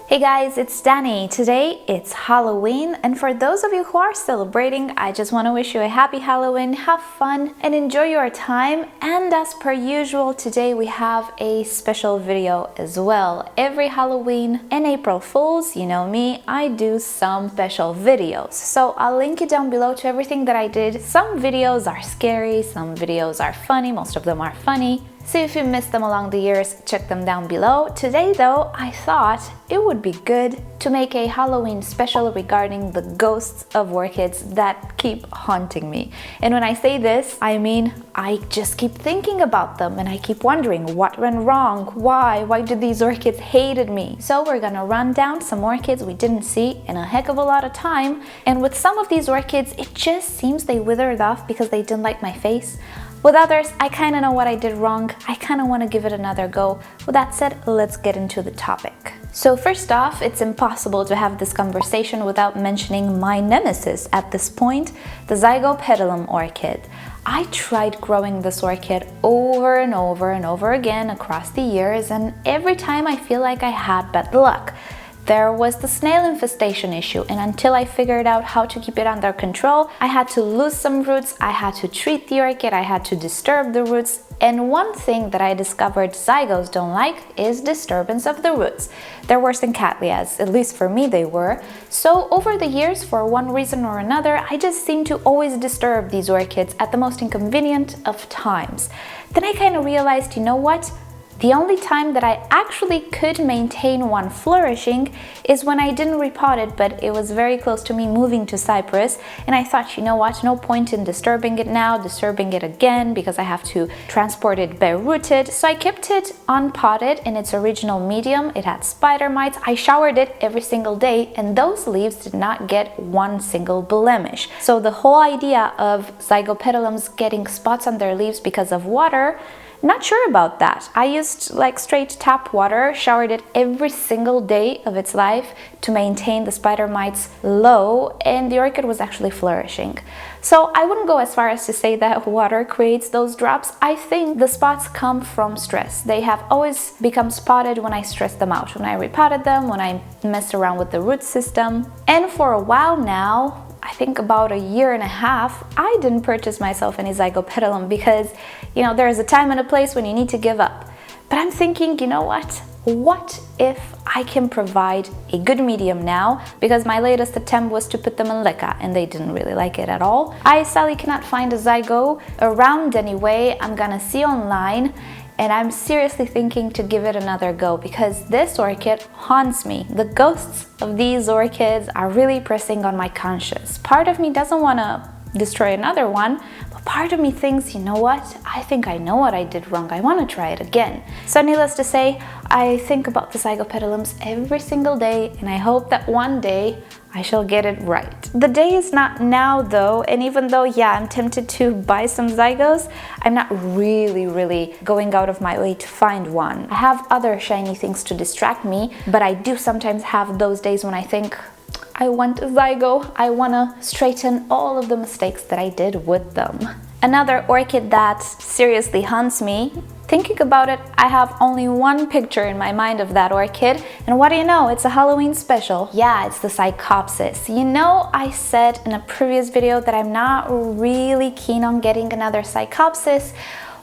Hey guys, it's Danny. Today it's Halloween, and for those of you who are celebrating, I just want to wish you a happy Halloween, have fun and enjoy your time. And as per usual, today we have a special video as well. Every Halloween and April Fools, you know me, I do some special videos. So I'll link it down below to everything that I did. Some videos are scary, some videos are funny, most of them are funny. So if you missed them along the years, check them down below. Today though, I thought it would be good to make a Halloween special regarding the ghosts of orchids that keep haunting me. And when I say this, I mean I just keep thinking about them and I keep wondering what went wrong, why did these orchids hated me? So we're gonna run down some orchids we didn't see in a heck of a lot of time. And with some of these orchids, it just seems they withered off because they didn't like my face. With others, I kind of know what I did wrong. I kind of want to give it another go. With that said, let's get into the topic. So first off, it's impossible to have this conversation without mentioning my nemesis at this point, the Zygopetalum orchid. I tried growing this orchid over and over and over again across the years, and every time I feel like I had bad luck. There was the snail infestation issue, and until I figured out how to keep it under control, I had to lose some roots, I had to treat the orchid, I had to disturb the roots. And one thing that I discovered zygos don't like is disturbance of the roots. They're worse than cattleyas, at least for me they were. So over the years, for one reason or another, I just seem to always disturb these orchids at the most inconvenient of times. Then I kind of realized, you know what? The only time that I actually could maintain one flourishing is when I didn't repot it, but it was very close to me moving to Cyprus, and I thought, you know what, no point in disturbing it now, disturbing it again, because I have to transport it bare rooted. So I kept it unpotted in its original medium. It had spider mites. I showered it every single day, and those leaves did not get one single blemish. So the whole idea of Zygopetalums getting spots on their leaves because of water, not sure about that. I used like straight tap water, showered it every single day of its life to maintain the spider mites low, and the orchid was actually flourishing. So I wouldn't go as far as to say that water creates those drops. I think the spots come from stress. They have always become spotted when I stressed them out, when I repotted them, when I messed around with the root system. And for a while now, I think about a year and a half, I didn't purchase myself any Zygopetalum because, you know, there is a time and a place when you need to give up. But I'm thinking, you know what? What if I can provide a good medium now? Because my latest attempt was to put them in LECA and they didn't really like it at all. I sadly cannot find a Zygo around anyway. I'm gonna see online. And I'm seriously thinking to give it another go because this orchid haunts me. The ghosts of these orchids are really pressing on my conscience. Part of me doesn't want to destroy another one, but part of me thinks, you know what? I think I know what I did wrong. I want to try it again. So needless to say, I think about the Zygopetalums every single day, and I hope that one day I shall get it right. The day is not now though, and even though, yeah, I'm tempted to buy some Zygos, I'm not really going out of my way to find one. I have other shiny things to distract me, but I do sometimes have those days when I think, I want a Zygo, I wanna straighten all of the mistakes that I did with them. Another orchid that seriously haunts me, thinking about it, I have only one picture in my mind of that orchid, and what do you know, it's a Halloween special. Yeah, it's the copsis. You know, I said in a previous video that I'm not really keen on getting another copsis.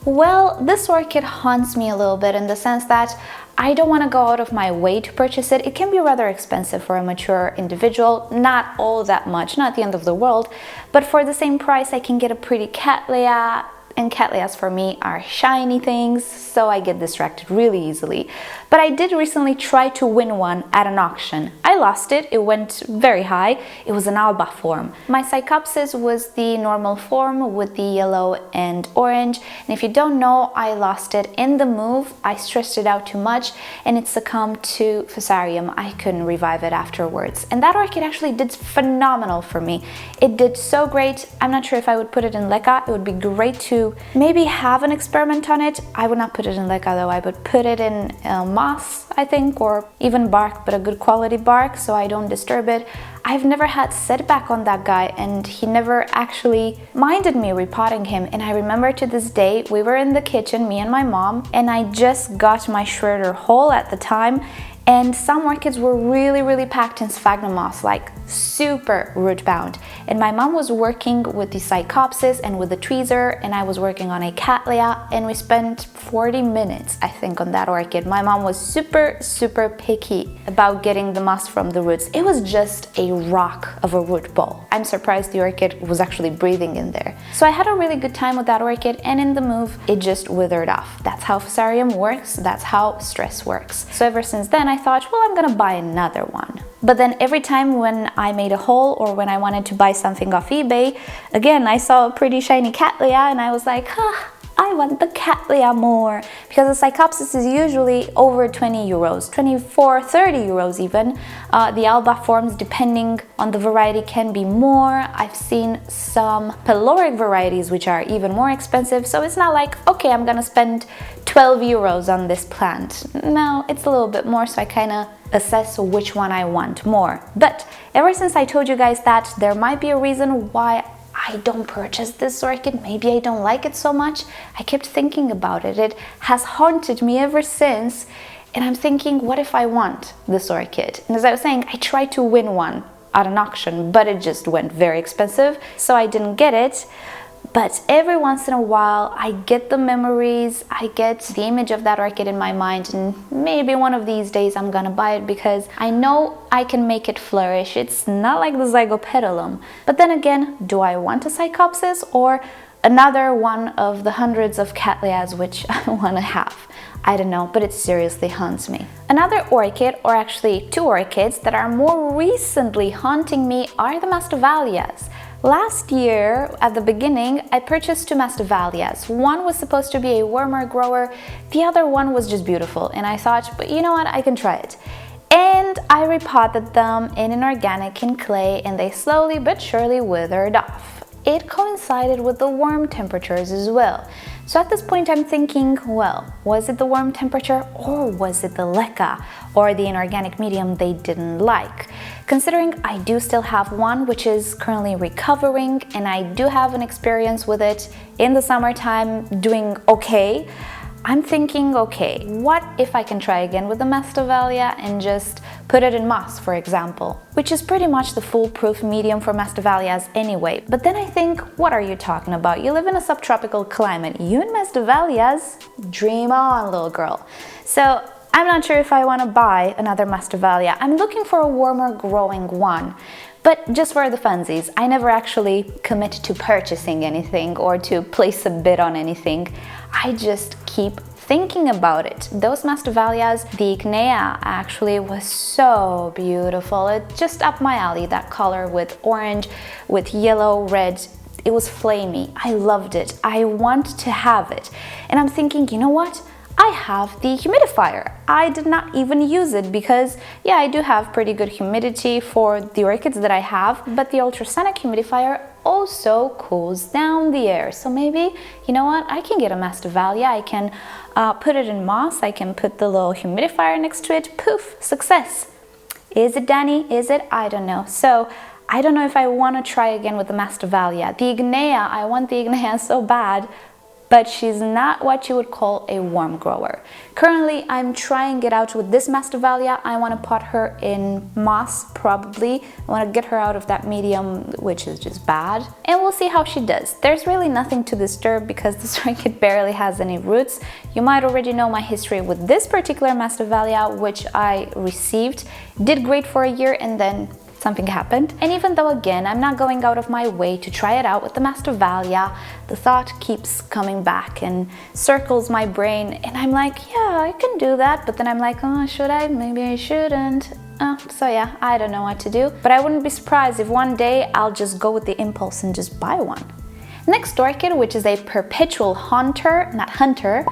Well, this orchid haunts me a little bit in the sense that I don't want to go out of my way to purchase it. It can be rather expensive for a mature individual, not all that much, not the end of the world, but for the same price I can get a pretty cattleya, and cattleyas for me are shiny things, so I get distracted really easily. But I did recently try to win one at an auction. I lost it, it went very high, it was an alba form. My copsis was the normal form with the yellow and orange, and if you don't know, I lost it in the move. I stressed it out too much and it succumbed to Fusarium. I couldn't revive it afterwards. And that orchid actually did phenomenal for me. It did so great. I'm not sure if I would put it in LECA. It would be great to maybe have an experiment on it. I would not put it in LECA though. I would put it in moss, I think, or even bark, but a good quality bark so I don't disturb it. I've never had setback on that guy, and he never actually minded me repotting him. And I remember to this day, we were in the kitchen, me and my mom, and I just got my shredder whole at the time, and some orchids were really packed in sphagnum moss, like super root bound. And my mom was working with the Zygopetalum and with the tweezer, and I was working on a Cattleya, and we spent 40 minutes, I think, on that orchid. My mom was super picky about getting the moss from the roots. It was just a rock of a root ball. I'm surprised the orchid was actually breathing in there. So I had a really good time with that orchid, and in the move, it just withered off. That's how Fusarium works, that's how stress works. So ever since then, I thought, well, I'm gonna buy another one. But then every time when I made a haul or when I wanted to buy something off eBay, again, I saw a pretty shiny Cattleya and I was like, I want the Cattleya more, because the Cycopsis is usually over 20 euros, 24, 30 euros even. The Alba forms, depending on the variety, can be more. I've seen some pyloric varieties which are even more expensive, so it's not like, okay, I'm gonna spend 12 euros on this plant. No, it's a little bit more, so I kind of assess which one I want more. But ever since I told you guys that there might be a reason why I don't purchase this orchid, maybe I don't like it so much, I kept thinking about it. It has haunted me ever since, and I'm thinking, what if I want this orchid? And as I was saying, I tried to win one at an auction, but it just went very expensive, so I didn't get it. But every once in a while, I get the memories, I get the image of that orchid in my mind, and maybe one of these days I'm gonna buy it because I know I can make it flourish. It's not like the Zygopetalum. But then again, do I want a Cycopsis or another one of the hundreds of Cattleyas which I wanna have? I don't know, but it seriously haunts me. Another orchid, or actually two orchids, that are more recently haunting me are the Masdevallias. Last year, at the beginning, I purchased two Masdevallias. One was supposed to be a warmer grower, the other one was just beautiful, and I thought, but you know what, I can try it. And I repotted them in an organic in clay, and they slowly but surely withered off. It coincided with the warm temperatures as well. So at this point I'm thinking, well, was it the warm temperature, or was it the LECA or the inorganic medium they didn't like? Considering I do still have one which is currently recovering, and I do have an experience with it in the summertime doing okay, I'm thinking, okay, what if I can try again with the Masdevallia and just put it in moss, for example, which is pretty much the foolproof medium for Masdevallias anyway. But then I think, what are you talking about? You live in a subtropical climate. You and Masdevallias? Dream on, little girl. So I'm not sure if I want to buy another Masdevallia. I'm looking for a warmer growing one. But just for the funsies, I never actually commit to purchasing anything or to place a bid on anything. I just keep thinking about it. Those Masdevallias, the Ignea actually was so beautiful. It's just up my alley, that color with orange, with yellow, red. It was flamey. I loved it. I want to have it. And I'm thinking, you know what? I have the humidifier. I did not even use it because, yeah, I do have pretty good humidity for the orchids that I have, but the ultrasonic humidifier also cools down the air. So maybe, you know what, I can get a Masdevallia, I can put it in moss, I can put the little humidifier next to it, poof, success. Is it Danny? Is it? I don't know. So I don't know if I want to try again with the Masdevallia. The Ignea, I want the Ignea so bad, but she's not what you would call a warm grower. Currently, I'm trying it out with this Masdevallia. I want to pot her in moss, probably. I want to get her out of that medium, which is just bad. And we'll see how she does. There's really nothing to disturb because this orchid barely has any roots. You might already know my history with this particular Masdevallia, which I received. Did great for a year and then something happened. And even though, again, I'm not going out of my way to try it out with the Masdevallia, the thought keeps coming back and circles my brain, and I'm like, yeah, I can do that. But then I'm like, oh, should I? Maybe I shouldn't. So yeah, I don't know what to do. But I wouldn't be surprised if one day I'll just go with the impulse and just buy one. Next orchid, which is a perpetual haunter, not hunter,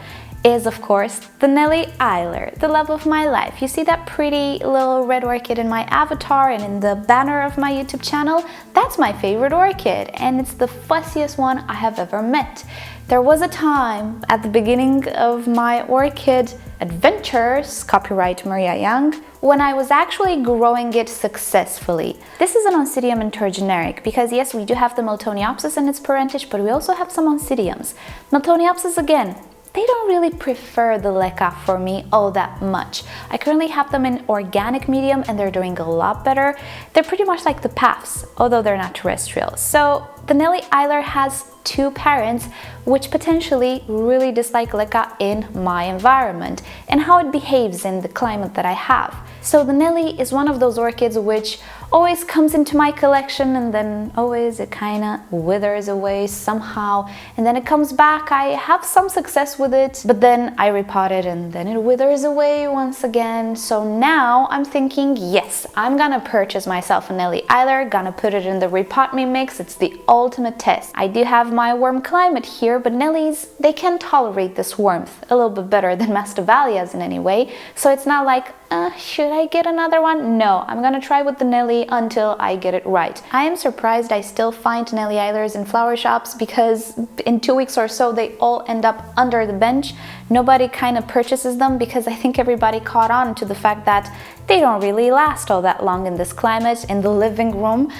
is of course the Nelly, the love of my life. You see that pretty little red orchid in my avatar and in the banner of my YouTube channel? That's my favorite orchid, and it's the fussiest one I have ever met. There was a time at the beginning of my orchid adventures, copyright Maria Young, when I was actually growing it successfully. This is an Oncidium intergeneric because yes, we do have the Miltoniopsis in its parentage, but we also have some Oncidiums. Miltoniopsis again, they don't really prefer the LECA for me all that much. I currently have them in organic medium and they're doing a lot better. They're pretty much like the paths, although they're not terrestrial. So the Nelly Eiler has two parents which potentially really dislike LECA in my environment and how it behaves in the climate that I have. So the Nelly is one of those orchids which always comes into my collection and then always it kind of withers away somehow, and then it comes back. I have some success with it, but then I repot it and then it withers away once again. So now I'm thinking, yes, I'm gonna purchase myself a Nelly Eiler, gonna put it in the Repot Me mix. It's the ultimate test. I do have my warm climate here, but Nellies, they can tolerate this warmth a little bit better than Masdevallias in any way. So it's not like, should I get another one? No, I'm gonna try with the Nelly until I get it right. I am surprised I still find Nelly Eilers in flower shops because in 2 weeks or so they all end up under the bench. Nobody kind of purchases them because I think everybody caught on to the fact that they don't really last all that long in this climate, in the living room.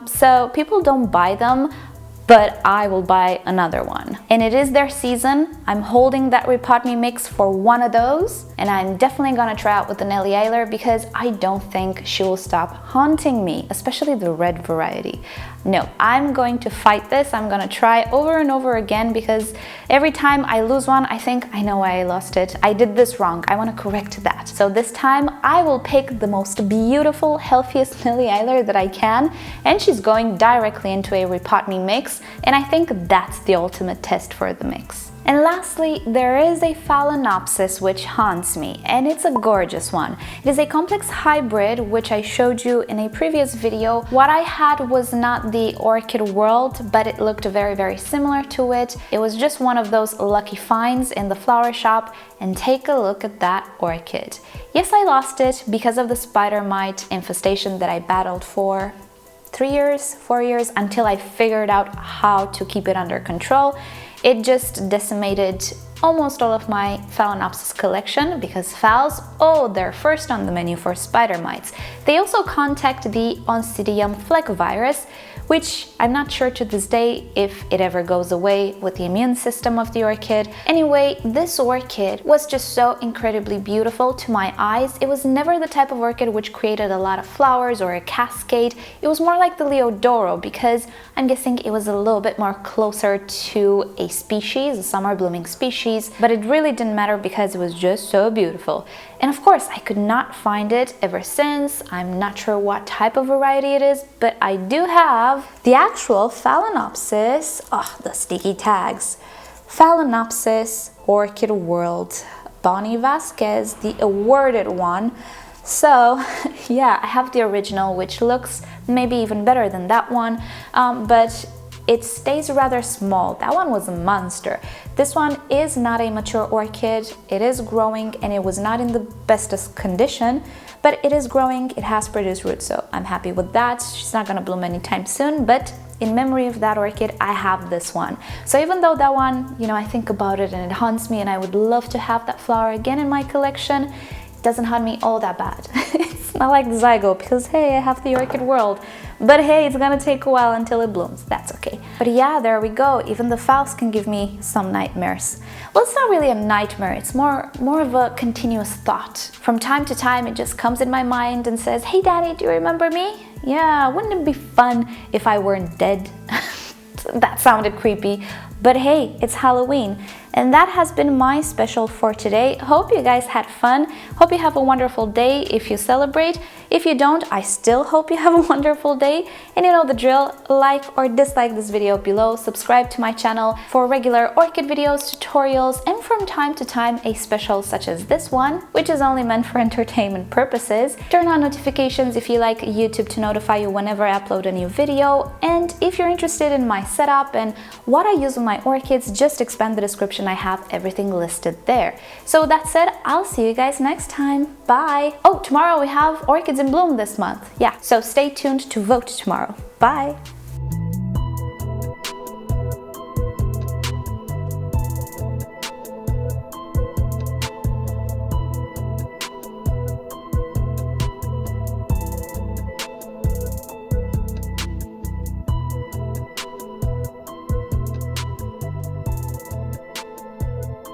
So people don't buy them, but I will buy another one. And it is their season. I'm holding that Repot Me mix for one of those, and I'm definitely gonna try out with the Nelly Eiler because I don't think she will stop haunting me, especially the red variety. No, I'm going to fight this. I'm gonna try over and over again because every time I lose one, I think, I know why I lost it. I did this wrong. I wanna correct that. So this time I will pick the most beautiful, healthiest Nelly Eiler that I can, and she's going directly into a Repot Me mix. And I think that's the ultimate test for the mix. And lastly, there is a Phalaenopsis which haunts me, and it's a gorgeous one. It is a complex hybrid which I showed you in a previous video. What I had was not the orchid world, but it looked very, very similar to it. It was just one of those lucky finds in the flower shop, and take a look at that orchid. Yes, I lost it because of the spider mite infestation that I battled for 3 years, 4 years, until I figured out how to keep it under control. It just decimated almost all of my Phalaenopsis collection because phals, oh, they're first on the menu for spider mites. They also contact the Oncidium fleck virus, which I'm not sure to this day if it ever goes away with the immune system of the orchid. Anyway, this orchid was just so incredibly beautiful to my eyes. It was never the type of orchid which created a lot of flowers or a cascade. It was more like the Leodoro because I'm guessing it was a little bit more closer to a species, a summer blooming species, but it really didn't matter because it was just so beautiful. And of course, I could not find it ever since. I'm not sure what type of variety it is, but I do have the actual Phalaenopsis, the sticky tags. Phalaenopsis Orchid World, Bonnie Vasquez, the awarded one. So yeah, I have the original, which looks maybe even better than that one, but it stays rather small. That one was a monster. This one is not a mature orchid. It is growing and it was not in the bestest condition, but it is growing. It has produced roots, so I'm happy with that. She's not gonna bloom anytime soon, but in memory of that orchid, I have this one. So even though that one, you know, I think about it and it haunts me and I would love to have that flower again in my collection, it doesn't haunt me all that bad. It's not like Zygo because hey, I have the orchid world. But hey, it's gonna take a while until it blooms. That's okay. But yeah, there we go. Even the phals can give me some nightmares. Well, it's not really a nightmare. It's more of a continuous thought. From time to time, it just comes in my mind and says, hey, Daddy, do you remember me? Yeah, wouldn't it be fun if I weren't dead? That sounded creepy. But hey, it's Halloween. And that has been my special for today. Hope you guys had fun. Hope you have a wonderful day if you celebrate. If you don't, I still hope you have a wonderful day. And you know the drill, like or dislike this video below, subscribe to my channel for regular orchid videos, tutorials, and from time to time a special such as this one, which is only meant for entertainment purposes. Turn on notifications if you like YouTube to notify you whenever I upload a new video. And if you're interested in my setup and what I use with my orchids, just expand the description. I have everything listed there. So with that said, I'll see you guys next time. Bye! Oh, tomorrow we have Orchids in Bloom this month. Yeah, so stay tuned to vote tomorrow. Bye!